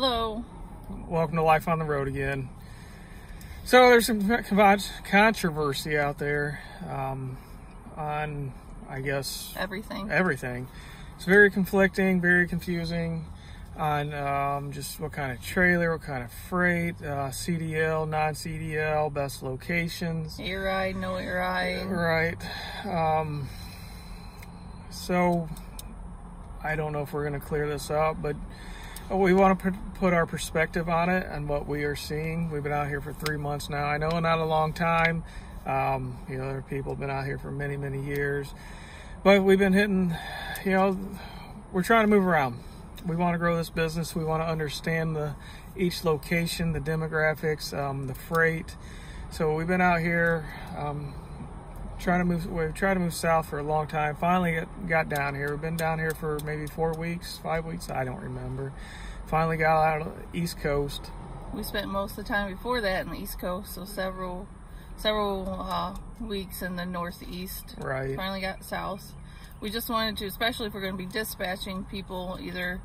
Hello. Welcome to Life on the Road again. So there's some controversy out there on, I guess, everything. It's very conflicting, very confusing on just what kind of trailer, what kind of freight, CDL, non-CDL, best locations. Air ride, no air ride. Right. So I don't know if we're going to clear this up, but we want to put our perspective on it and what we are seeing. We've been out here for 3 months now. I know not a long time. Other people have been out here for many, many years. But we've been hitting, we're trying to move around. We want to grow this business. We want to understand each location, the demographics, the freight. So we've been out here we've tried to move south for a long time. Finally got down here. We've been down here for maybe 4 weeks, 5 weeks, I don't remember. Finally got out of the East Coast. We spent most of the time before that in the East Coast, so several weeks in the Northeast. Right. Finally got south. We just wanted to, especially if we're going to be dispatching people either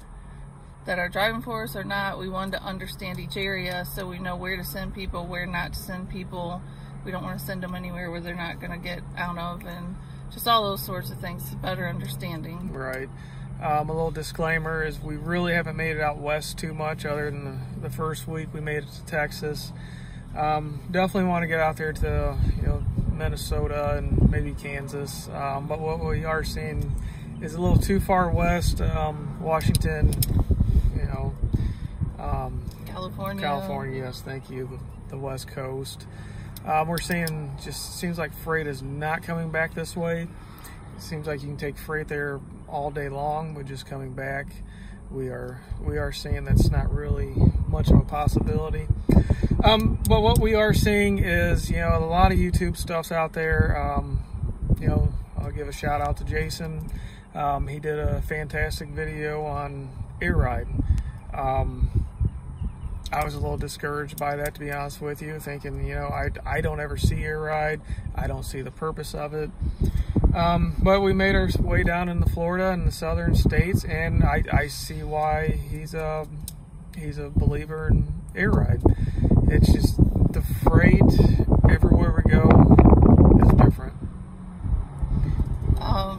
that are driving for us or not, we wanted to understand each area so we know where to send people, where not to send people. We don't want to send them anywhere where they're not going to get out of, and just all those sorts of things, better understanding. Right. A little disclaimer is we really haven't made it out west too much other than the first week we made it to Texas. Definitely want to get out there to Minnesota and maybe Kansas. But what we are seeing is a little too far west, Washington, California, yes, thank you, the West Coast. We're seeing just seems like freight is not coming back this way. It seems like you can take freight there all day long, but just coming back, we are seeing that's not really much of a possibility. But what we are seeing is, a lot of YouTube stuff's out there. I'll give a shout out to Jason. He did a fantastic video on air ride. I was a little discouraged by that, to be honest with you, thinking, I don't ever see air ride. I don't see the purpose of it. But we made our way down into Florida and the southern states, and I see why he's a believer in air ride. It's just the freight everywhere we go is different.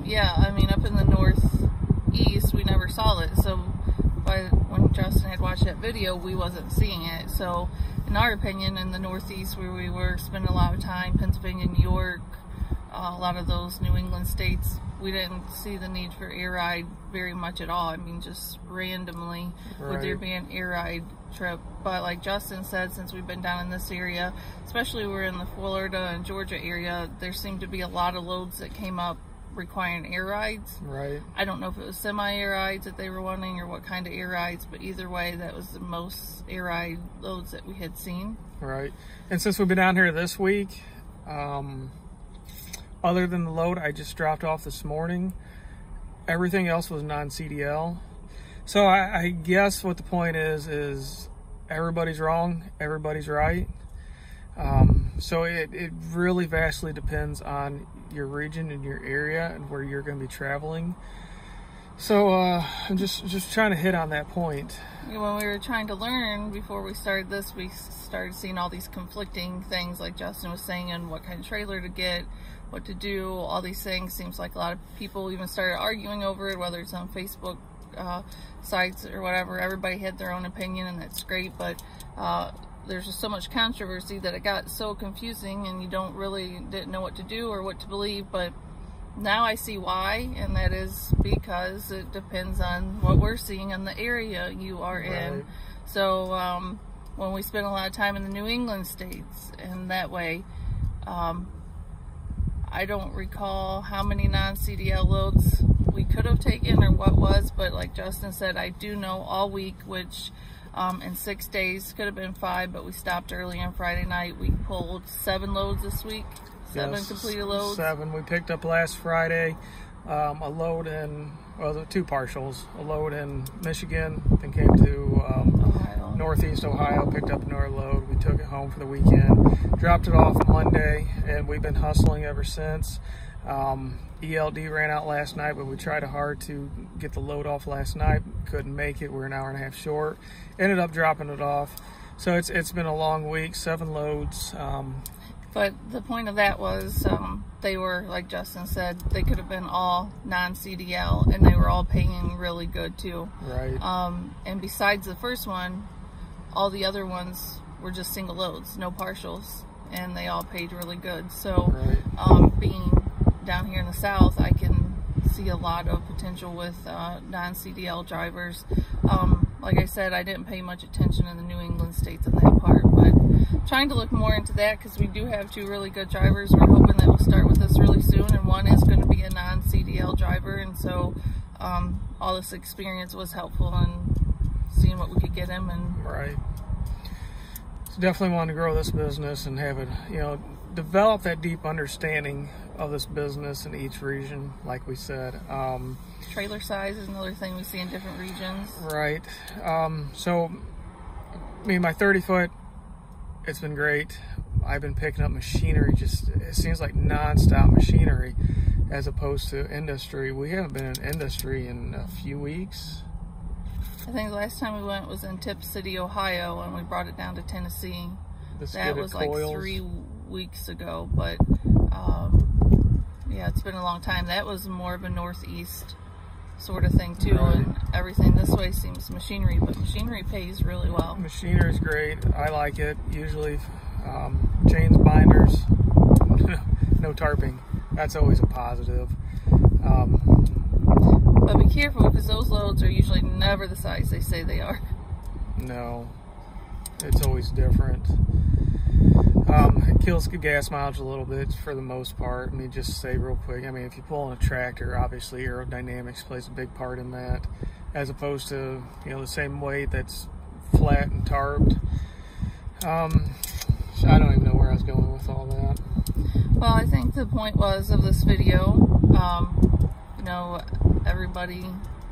Yeah, I mean, up in the Northeast, we never saw it, so when Justin had watched that video, we wasn't seeing it. So in our opinion, in the Northeast where we were spending a lot of time, Pennsylvania, New York, a lot of those New England states, we didn't see the need for air ride very much at all. I mean, just randomly would there be an air ride trip. But like Justin said, since we've been down in this area, especially we're in the Florida and Georgia area, there seemed to be a lot of loads that came up requiring air rides. Right. I don't know if it was semi-air rides that they were wanting or what kind of air rides, but either way, that was the most air ride loads that we had seen. Right. And since we've been down here this week, other than the load I just dropped off this morning, everything else was non-CDL. So I guess what the point is everybody's wrong, everybody's right. So it really vastly depends on your region and your area and where you're going to be traveling. So I'm just trying to hit on that point. When we were trying to learn before we started this, we started seeing all these conflicting things, like Justin was saying, and what kind of trailer to get, what to do, all these things. Seems like a lot of people even started arguing over it, whether it's on Facebook sites or whatever. Everybody had their own opinion, and that's great, but there's just so much controversy that it got so confusing, and you didn't know what to do or what to believe. But now I see why, and that is because it depends on what we're seeing in the area you are in. So when we spend a lot of time in the New England states, and that way, I don't recall how many non-CDL loads we could have taken or what was, but like Justin said, I do know all week, which in 6 days, could have been 5, but we stopped early on Friday night. We pulled 7 loads this week. 7 completed loads. 7. We picked up last Friday a load in, well, 2 partials. A load in Michigan, then came to Northeast Ohio, picked up another load. We took it home for the weekend, dropped it off Monday, and we've been hustling ever since. ELD ran out last night, but we tried hard to get the load off last night. Couldn't make it. We're an hour and a half short. Ended up dropping it off. So it's been a long week, 7 loads. But the point of that was they were, like Justin said, they could have been all non-CDL, and they were all paying really good too. Right. And besides the first one, all the other ones were just single loads, no partials, and they all paid really good. So right. Being down here in the South, I can see a lot of potential with non-CDL drivers. Like I said, I didn't pay much attention in the New England states in that part, but trying to look more into that because we do have 2 really good drivers. We're hoping that will start with us really soon, and one is going to be a non-CDL driver, and so all this experience was helpful in seeing what we could get him. And right. So definitely want to grow this business and have it, develop that deep understanding of this business in each region, like we said. Trailer size is another thing we see in different regions. Right. So, my 30-foot, it's been great. I've been picking up machinery, it seems like non-stop machinery, as opposed to industry. We haven't been in industry in a few weeks. I think the last time we went was in Tip City, Ohio, and we brought it down to Tennessee. That was like 3 weeks ago, but yeah, it's been a long time. That was more of a northeast sort of thing too, right. And everything this way seems machinery, but machinery pays really well. Machinery is great. I like it. Usually chains, binders, no tarping. That's always a positive. But be careful, because those loads are usually never the size they say they are. No, it's always different. It kills the gas mileage a little bit for the most part. Just to say real quick, if you pull on a tractor, obviously aerodynamics plays a big part in that, as opposed to, the same weight that's flat and tarped. So I don't even know where I was going with all that. Well, I think the point was of this video, everybody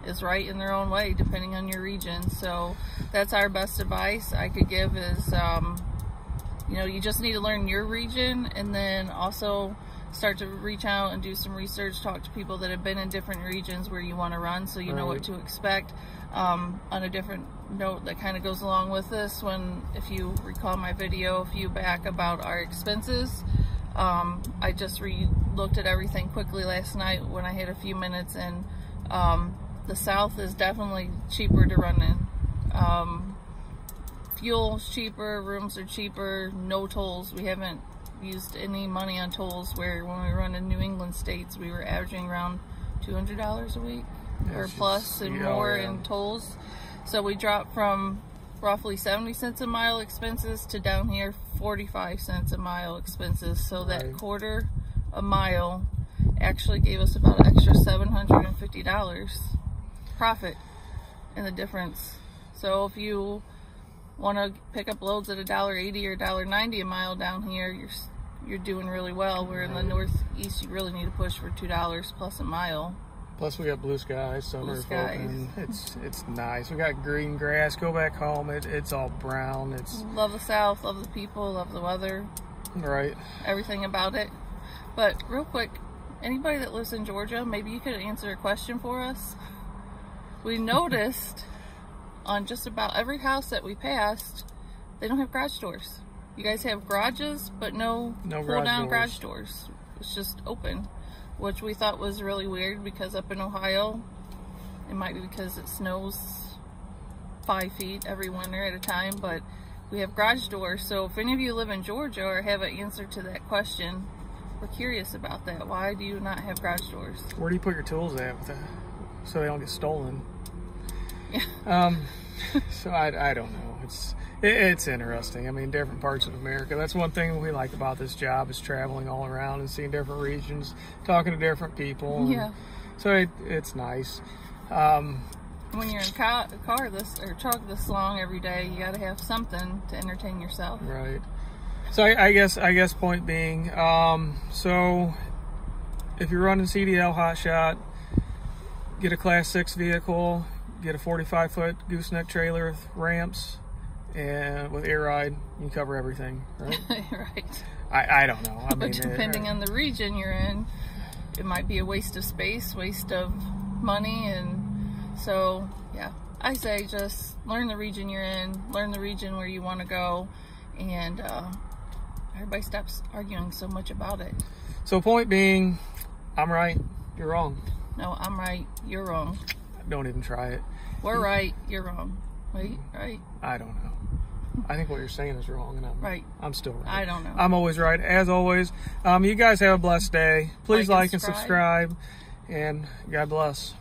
is right in their own way depending on your region. So that's our best advice I could give is, you just need to learn your region, and then also start to reach out and do some research, talk to people that have been in different regions where you want to run, so you know what to expect. On a different note that kind of goes along with this, if you recall my video a few back about our expenses, I just looked at everything quickly last night when I had a few minutes, and the South is definitely cheaper to run in. Fuel's cheaper, rooms are cheaper, no tolls. We haven't used any money on tolls, where when we run in New England states, we were averaging around $200 a week or plus and more in tolls. So we dropped from roughly 70 cents a mile expenses to down here 45 cents a mile expenses. So that quarter a mile actually gave us about an extra $750 profit in the difference. So if you want to pick up loads at $1.80 or $1.90 a mile down here, you're doing really well. Where in the Northeast, you really need to push for $2 plus a mile. Plus we got blue skies, summer's open. It's nice. We got green grass. Go back home. It's all brown. Love the South. Love the people. Love the weather. Right. Everything about it. But real quick, anybody that lives in Georgia, maybe you could answer a question for us. We noticed on just about every house that we passed, they don't have garage doors. You guys have garages, but no pull-down garage doors. It's just open, which we thought was really weird, because up in Ohio, it might be because it snows 5 feet every winter at a time, but we have garage doors. So if any of you live in Georgia or have an answer to that question, we're curious about that. Why do you not have garage doors? Where do you put your tools at with that, so they don't get stolen? Yeah. So I don't know. It's interesting. Different parts of America. That's one thing we like about this job, is traveling all around and seeing different regions, talking to different people. Yeah. So it's nice. When you're in a car truck this long every day, you got to have something to entertain yourself. Right. So I guess point being, so if you're running CDL HOTSHOT, get a Class 6 vehicle. Get a 45-foot gooseneck trailer with ramps, and with air ride, you cover everything, right? Right. I don't know. But depending on the region you're in, it might be a waste of space, waste of money. And so, yeah, I say just learn the region you're in, learn the region where you want to go, and everybody stops arguing so much about it. So point being, I'm right, you're wrong. No, I'm right, you're wrong. Don't even try it. We're right, you're wrong. Wait, right? I don't know. I think what you're saying is wrong, and I'm still right. I don't know. I'm always right, as always. You guys have a blessed day. Please like and subscribe, and God bless.